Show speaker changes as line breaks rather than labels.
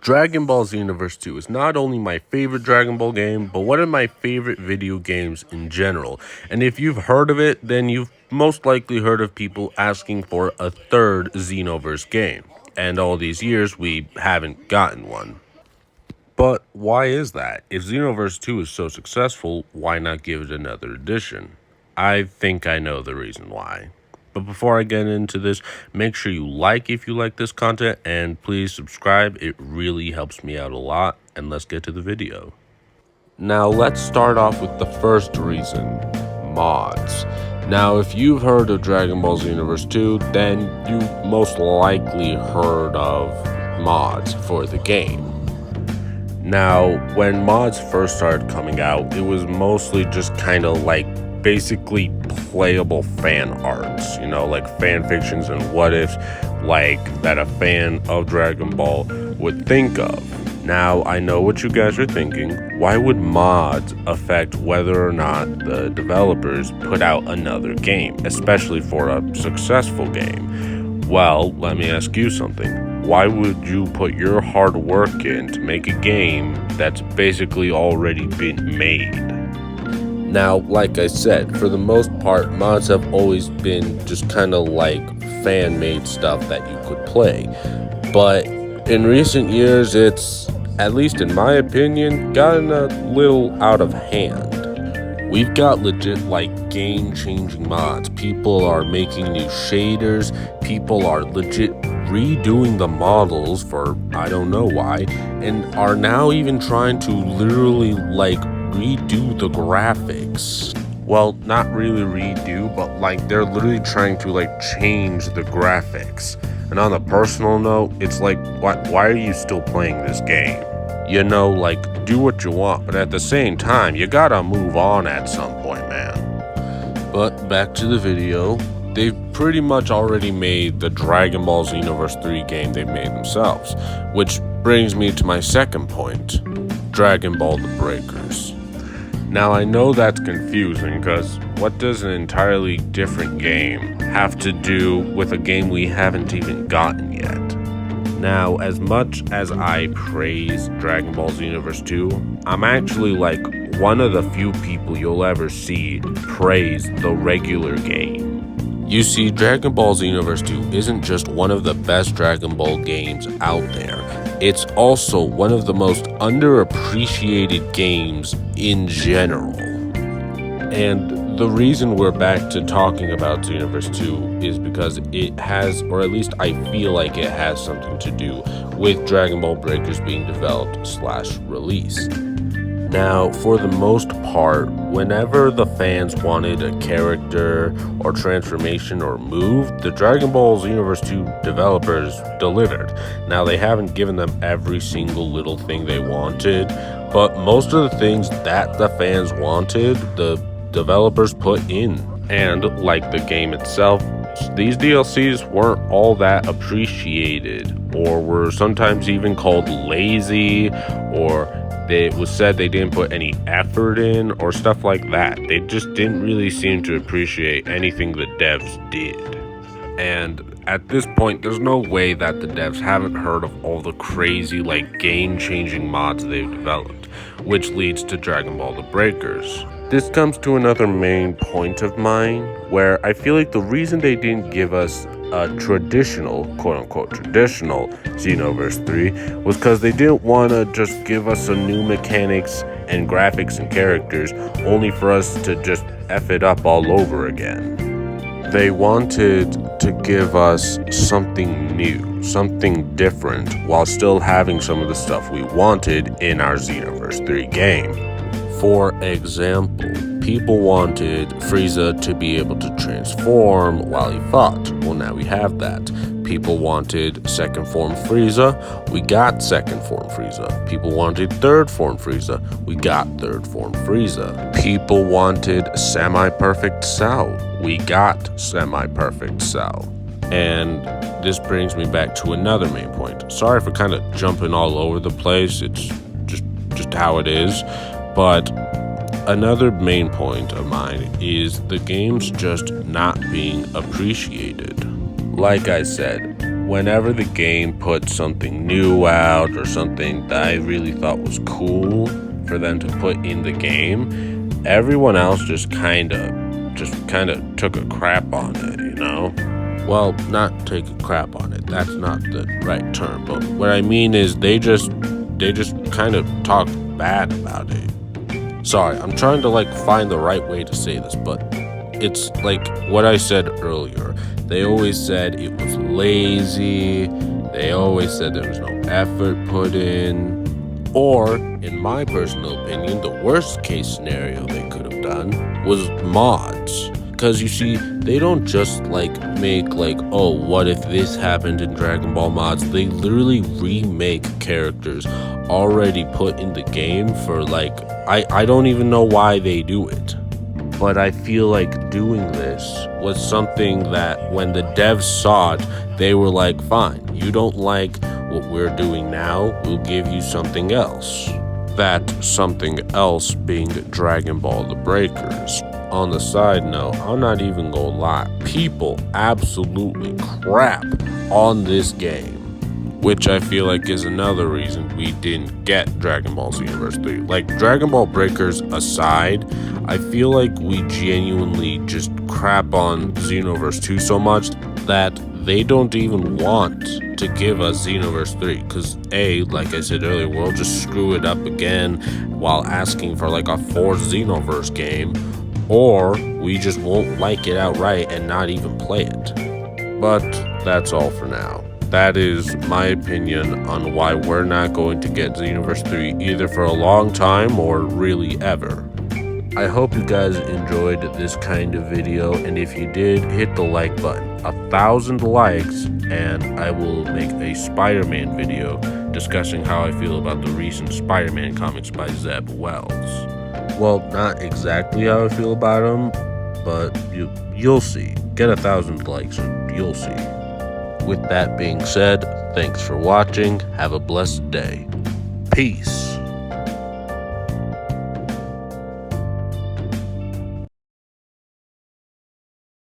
Dragon Ball Xenoverse 2 is not only my favorite Dragon Ball game, but one of my favorite video games in general. And if you've heard of it, then you've most likely heard of people asking for a third Xenoverse game. And all these years, we haven't gotten one. But why is that? If Xenoverse 2 is so successful, why not give it another edition? I think I know the reason why. But before I get into this, make sure you like if you like this content, and please subscribe. It really helps me out a lot. And let's get to the video. Now let's start off with the first reason, mods. Now if you've heard of Dragon Ball Xenoverse 2, then you've most likely heard of mods for the game. Now, when mods first started coming out, it was mostly just kind of like basically playable fan arts, like fan fictions and what ifs, like that a fan of Dragon Ball would think of. Now, I know what you guys are thinking. Why would mods affect whether or not the developers put out another game, especially for a successful game? Well, let me ask you something. Why would you put your hard work in to make a game that's basically already been made? Now, like I said, for the most part, mods have always been just kind of like fan-made stuff that you could play. But in recent years, it's, at least in my opinion, gotten a little out of hand. We've got legit like game-changing mods. People are making new shaders. People are legit redoing the models for I don't know why, and are now even trying to literally like redo the graphics. Well, not really redo, but like they're literally trying to like change the graphics. And on a personal note, it's like, why are you still playing this game? Like, do what you want, but at the same time, you gotta move on at some point, man. But back to the video. They've pretty much already made the Dragon Ball Xenoverse 3 game they've made themselves, which brings me to my second point, Dragon Ball The Breakers. Now I know that's confusing because what does an entirely different game have to do with a game we haven't even gotten yet? Now, as much as I praise Dragon Ball Xenoverse 2, I'm actually like one of the few people you'll ever see praise the regular game. You see, Dragon Ball Xenoverse 2 isn't just one of the best Dragon Ball games out there. It's also one of the most underappreciated games in general. And the reason we're back to talking about Xenoverse 2 is because it has, or at least I feel like it has something to do with Dragon Ball Breakers being developed/released. Now, for the most part, whenever the fans wanted a character or transformation or move, the Dragon Ball Xenoverse 2 developers delivered. Now, they haven't given them every single little thing they wanted, but most of the things that the fans wanted, the developers put in. And like the game itself, these DLCs weren't all that appreciated, or were sometimes even called lazy, or it was said they didn't put any effort in, or stuff like that. They just didn't really seem to appreciate anything the devs did. And at this point, there's no way that the devs haven't heard of all the crazy, like, game-changing mods they've developed, which leads to Dragon Ball The Breakers. This comes to another main point of mine, where I feel like the reason they didn't give us a traditional, quote-unquote traditional Xenoverse 3 was because they didn't want to just give us some new mechanics and graphics and characters only for us to just F it up all over again. They wanted to give us something new, something different, while still having some of the stuff we wanted in our Xenoverse 3 game. For example, people wanted Frieza to be able to transform while he fought. Well, now we have that. People wanted second form Frieza. We got second form Frieza. People wanted third form Frieza. We got third form Frieza. People wanted semi-perfect Cell. We got semi-perfect Cell. And this brings me back to another main point. Sorry for kind of jumping all over the place. It's just how it is. But another main point of mine is the game's just not being appreciated. Like I said, whenever the game put something new out or something that I really thought was cool for them to put in the game, everyone else just kind of took a crap on it, you know? Well, not take a crap on it. That's not the right term. But what I mean is they just kind of talked bad about it. Sorry, I'm trying to find the right way to say this, but it's like what I said earlier. They always said it was lazy. They always said there was no effort put in. Or, in my personal opinion, the worst case scenario they could have done was mods. Because you see, they don't just make oh, what if this happened in Dragon Ball mods? They literally remake characters already put in the game for I don't even know why they do it. But I feel like doing this was something that when the devs saw it, they were like, fine, you don't like what we're doing now, we'll give you something else. That something else being Dragon Ball The Breakers. On the side note, I'm not even gonna lie, people absolutely crap on this game. Which I feel like is another reason we didn't get Dragon Ball Xenoverse 3. Dragon Ball Breakers aside, I feel like we genuinely just crap on Xenoverse 2 so much that they don't even want to give us Xenoverse 3. Because like I said earlier, we'll just screw it up again while asking for a fourth Xenoverse game. Or we just won't like it outright and not even play it. But that's all for now. That is my opinion on why we're not going to get Xenoverse 3 either for a long time or really ever. I hope you guys enjoyed this kind of video, and if you did, hit the like button. 1,000 likes and I will make a Spider-Man video discussing how I feel about the recent Spider-Man comics by Zeb Wells. Well, not exactly how I feel about him, but you'll see. Get 1,000 likes and you'll see. With that being said, thanks for watching. Have a blessed day. Peace.